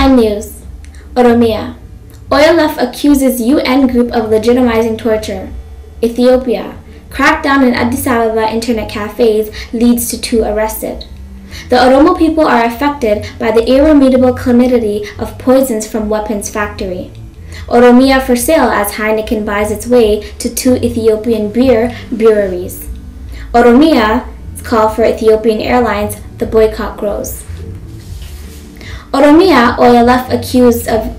UN News. Oromiyaa. OLF accuses UN group of legitimizing torture. Ethiopia. Crackdown in Addis Ababa internet cafes leads to 2 arrested. The Oromo people are affected by the irremediable calamity of poisons from weapons factory. Oromiyaa for sale as Heineken buys its way to 2 Ethiopian beer breweries. Oromiya's call for Ethiopian Airlines, the boycott grows. Oromiyaa, OLF accused of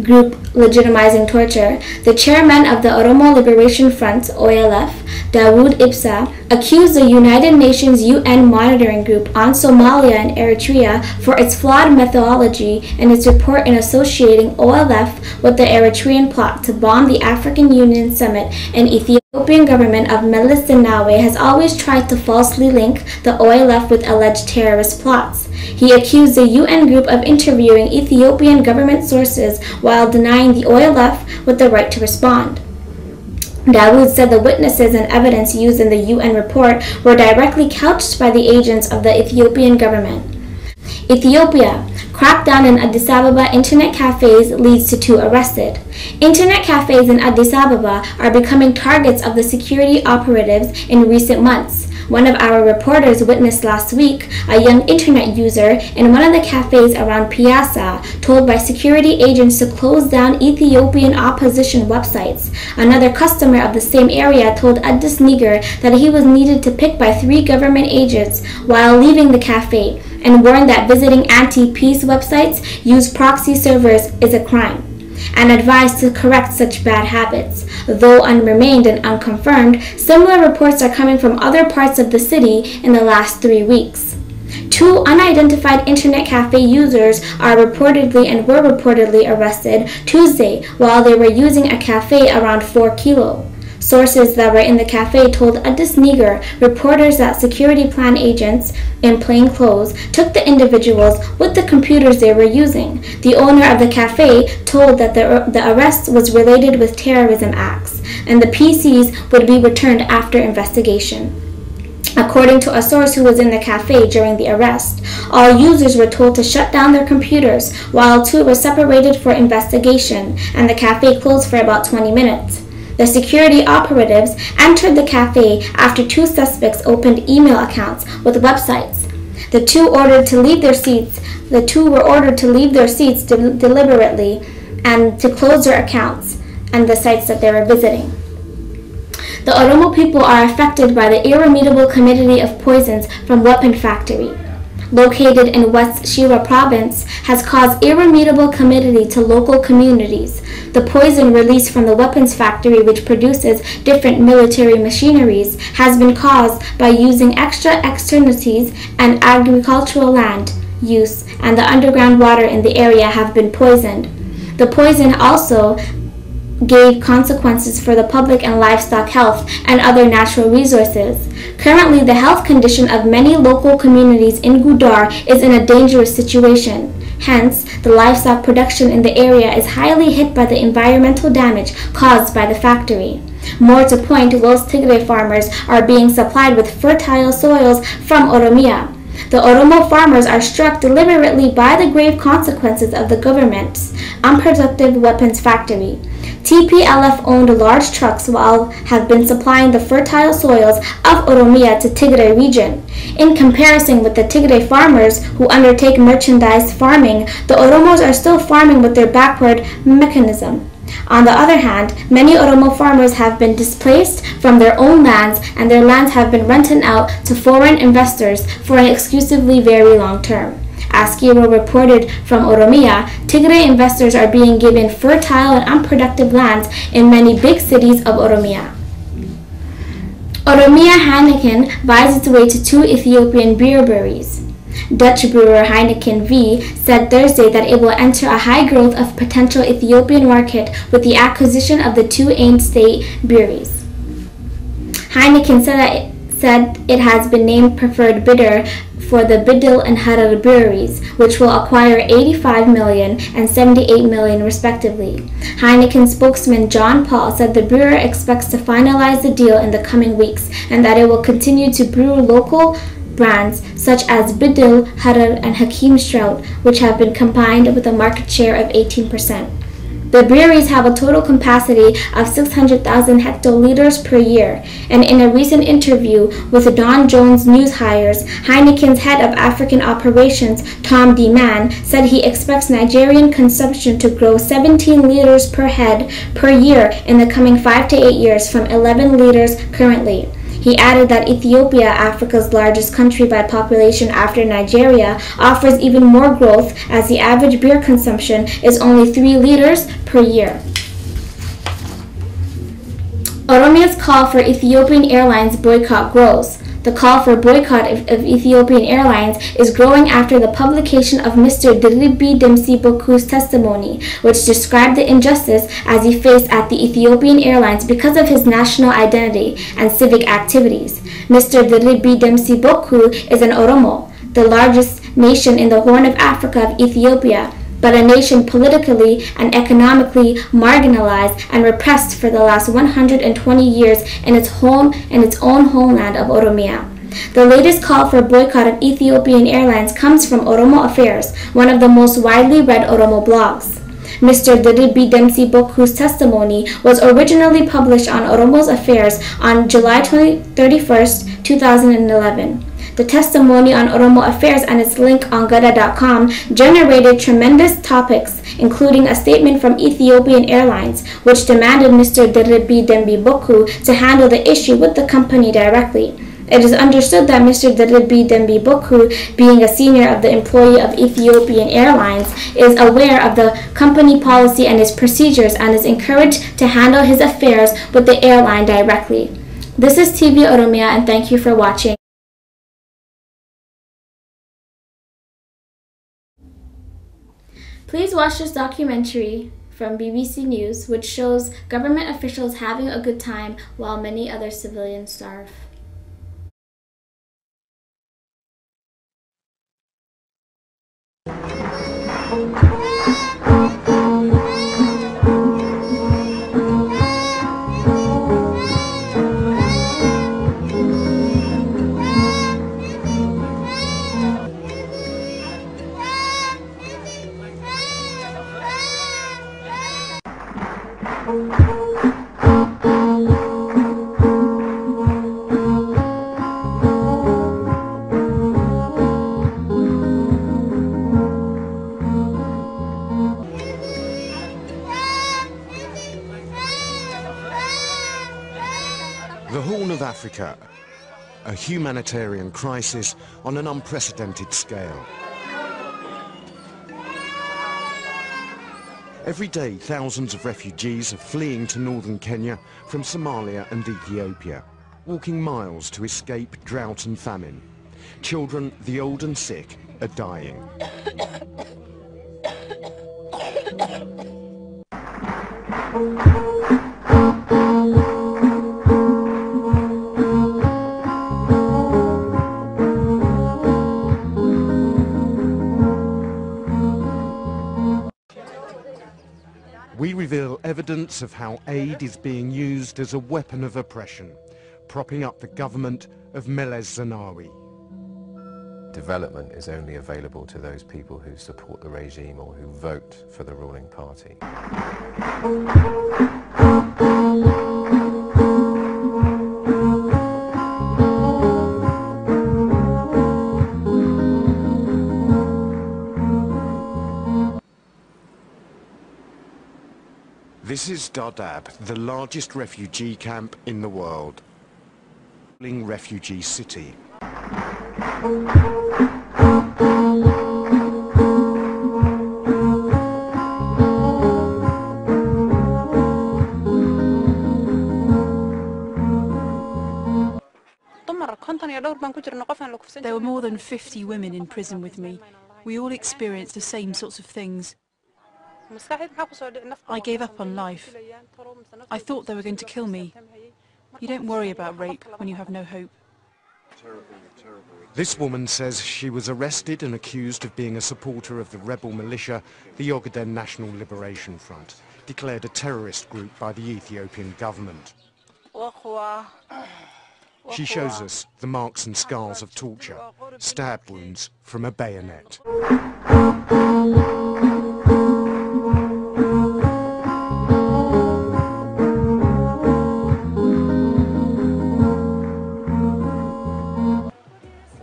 group legitimizing torture. The chairman of the Oromo Liberation Front, OLF, Dawood Ibsa, accused the United Nations UN monitoring group on Somalia and Eritrea for its flawed methodology and its report in associating OLF with the Eritrean plot to bomb the African Union summit. And Ethiopian government of Meles Zenawi has always tried to falsely link the OLF with alleged terrorist plots. He accused the UN group of interviewing Ethiopian government sources while denying the OLF with the right to respond. Dawood said the witnesses and evidence used in the UN report were directly couched by the agents of the Ethiopian government. Ethiopia. Crackdown in Addis Ababa internet cafes leads to 2 arrested. Internet cafes in Addis Ababa are becoming targets of the security operatives in recent months. One of our reporters witnessed last week a young internet user in one of the cafes around Piazza told by security agents to close down Ethiopian opposition websites. Another customer of the same area told Addis Niger that he was needed to pick by 3 government agents while leaving the cafe, and warned that visiting anti-peace websites use proxy servers is a crime, and advised to correct such bad habits. Though unremained and unconfirmed, similar reports are coming from other parts of the city in the last 3 weeks. 2 unidentified internet cafe users are were reportedly arrested Tuesday while they were using a cafe around 4 Kilo. Sources that were in the cafe told Addis Niger reporters that security plan agents in plain clothes took the individuals with the computers they were using. The owner of the cafe told that the arrest was related with terrorism acts, and the PCs would be returned after investigation. According to a source who was in the cafe during the arrest, all users were told to shut down their computers while 2 were separated for investigation, and the cafe closed for about 20 minutes. The security operatives entered the cafe after 2 suspects opened email accounts with websites. The 2 were ordered to leave their seats deliberately and to close their accounts and the sites that they were visiting. The Oromo people are affected by the irremediable calamity of poisons from weapon factory. Located in West Shira province, has caused irremediable calamity to local communities. The poison released from the weapons factory, which produces different military machineries, has been caused by using extra externalities and agricultural land use, and the underground water in the area have been poisoned. The poison also gave consequences for the public and livestock health and other natural resources. Currently, the health condition of many local communities in Gudar is in a dangerous situation. Hence, the livestock production in the area is highly hit by the environmental damage caused by the factory. More to point, Los Tigre farmers are being supplied with fertile soils from Oromiyaa. The Oromo farmers are struck deliberately by the grave consequences of the government's unproductive weapons factory. TPLF-owned large trucks have been supplying the fertile soils of Oromiyaa to Tigray region. In comparison with the Tigray farmers who undertake merchandise farming, the Oromos are still farming with their backward mechanism. On the other hand, many Oromo farmers have been displaced from their own lands, and their lands have been rented out to foreign investors for an exclusively very long term. As Kiro reported from Oromiyaa, Tigray investors are being given fertile and unproductive lands in many big cities of Oromiyaa. Oromiyaa Heineken buys its way to 2 Ethiopian beer breweries. Dutch brewer Heineken V said Thursday that it will enter a high growth of potential Ethiopian market with the acquisition of the 2 aimed state breweries. Heineken said it has been named preferred bidder for the Bidil and Harar breweries, which will acquire 85 million and 78 million respectively. Heineken spokesman John Paul said the brewer expects to finalize the deal in the coming weeks and that it will continue to brew local brands such as Bidil, Harar, and Hakim Strout, which have been combined with a market share of 18%. The breweries have a total capacity of 600,000 hectoliters per year, and in a recent interview with Don Jones News Hires, Heineken's head of African operations, Tom D. Mann, said he expects Nigerian consumption to grow 17 liters per head per year in the coming 5 to 8 years from 11 liters currently. He added that Ethiopia, Africa's largest country by population after Nigeria, offers even more growth as the average beer consumption is only 3 liters per year. Oromiyaa's call for Ethiopian Airlines boycott grows. The call for boycott of Ethiopian Airlines is growing after the publication of Mr. Dirribii Demseboku's testimony, which described the injustice as he faced at the Ethiopian Airlines because of his national identity and civic activities. Mr. Dirribii Demseboku is an Oromo, the largest nation in the Horn of Africa of Ethiopia, but a nation politically and economically marginalized and repressed for the last 120 years in its own homeland of Oromiyaa. The latest call for boycott of Ethiopian Airlines comes from Oromo Affairs, one of the most widely read Oromo blogs. Mr. Dirribii Demseboku's testimony was originally published on Oromo Affairs on July 31st, 2011. The testimony on Oromo Affairs and its link on Gada.com generated tremendous topics, including a statement from Ethiopian Airlines, which demanded Mr. Dirribii Demseboku to handle the issue with the company directly. It is understood that Mr. Dirribii Demseboku, being a senior of the employee of Ethiopian Airlines, is aware of the company policy and its procedures and is encouraged to handle his affairs with the airline directly. This is TV Oromiyaa, and thank you for watching. Please watch this documentary from BBC News, which shows government officials having a good time while many other civilians starve. The Horn of Africa, a humanitarian crisis on an unprecedented scale. Every day, thousands of refugees are fleeing to northern Kenya from Somalia and Ethiopia, walking miles to escape drought and famine. Children, the old and sick, are dying. We reveal evidence of how aid is being used as a weapon of oppression, propping up the government of Meles Zenawi. Development is only available to those people who support the regime or who vote for the ruling party. This is Dadaab, the largest refugee camp in the world. Refugee city. There were more than 50 women in prison with me. We all experienced the same sorts of things. I gave up on life. I thought they were going to kill me. You don't worry about rape when you have no hope. This woman says she was arrested and accused of being a supporter of the rebel militia, the Ogaden National Liberation Front, declared a terrorist group by the Ethiopian government. She shows us the marks and scars of torture, stab wounds from a bayonet.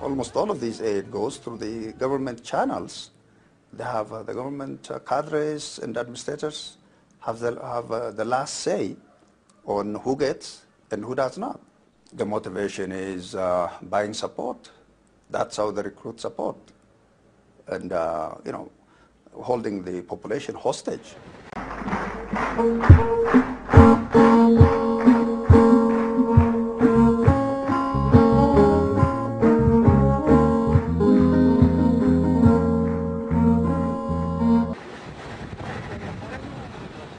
Almost all of these aid goes through the government channels. They have the government cadres and administrators have the last say on who gets and who does not. The motivation is buying support. That's how they recruit support. And, holding the population hostage.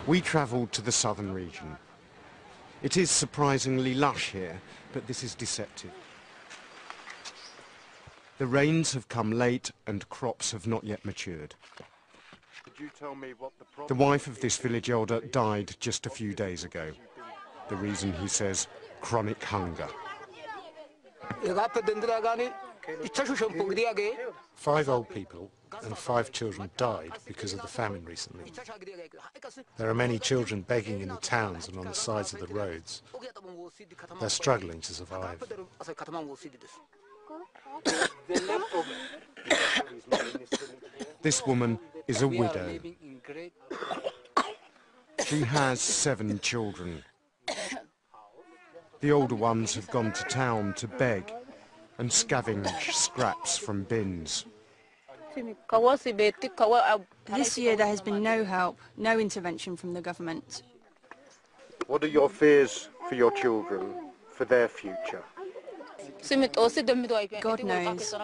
We travelled to the southern region. It is surprisingly lush here, but this is deceptive. The rains have come late and crops have not yet matured. Could you tell me what the problem? The wife of this village elder died just a few days ago. The reason, he says, chronic hunger. 5 old people and 5 children died because of the famine recently. There are many children begging in the towns and on the sides of the roads. They're struggling to survive. This woman is a widow. She has 7 children. The older ones have gone to town to beg and scavenge scraps from bins. This year there has been no help, no intervention from the government. What are your fears for your children, for their future? God knows.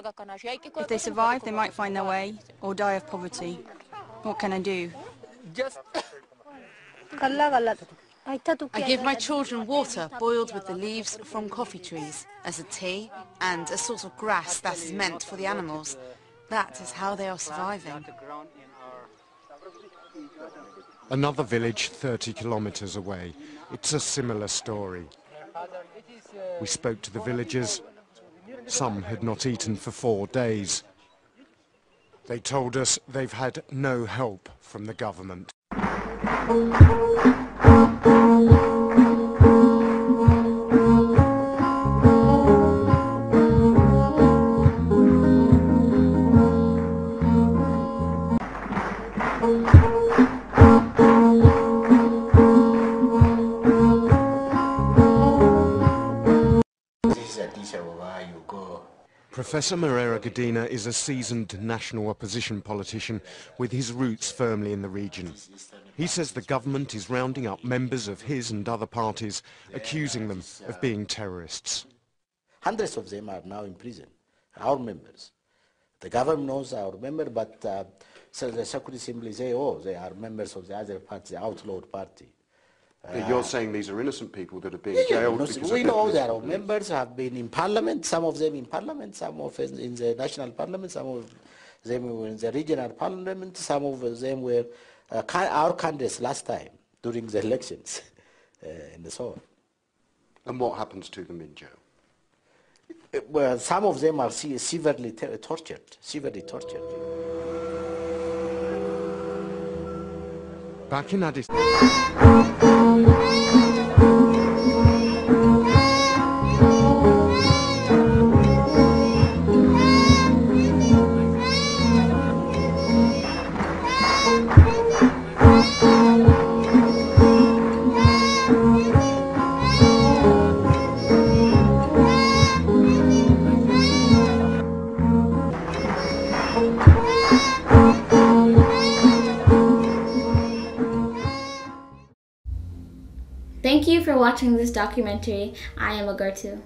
If they survive, they might find their way or die of poverty. What can I do? I give my children water boiled with the leaves from coffee trees as a tea and a sort of grass that is meant for the animals. That is how they are surviving. Another village 30 kilometres away. It's a similar story. We spoke to the villagers. Some had not eaten for 4 days. They told us they've had no help from the government. Professor Marera Gadina is a seasoned national opposition politician with his roots firmly in the region. He says the government is rounding up members of his and other parties, accusing them of being terrorists. Hundreds of them are now in prison, our members. The government knows our members, but so the security simply say, oh, they are members of the other party, the outlawed party. You're saying these are innocent people that are being jailed? We know that our members have been in parliament, some of them in parliament, some of them in the national parliament, some of them were in the regional parliament, some of them were our candidates last time during the elections and so on. And what happens to them in jail? Well, some of them are severely tortured, Back in Addis. Thank you for watching this documentary. I am Agartu.